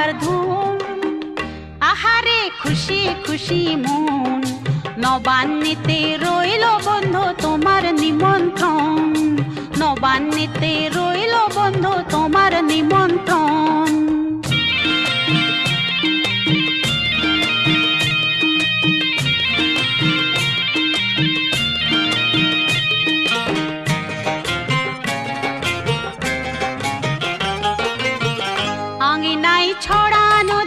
মেলার ধুম। আহারে খুশি খুশি মন, নবান্নেতে রইল বন্ধু তোমার নিমন্ত্রণ। নবান্নেতে রইল বন্ধু তোমার নিমন্ত্রণ। আঙিনায় ছড়ানো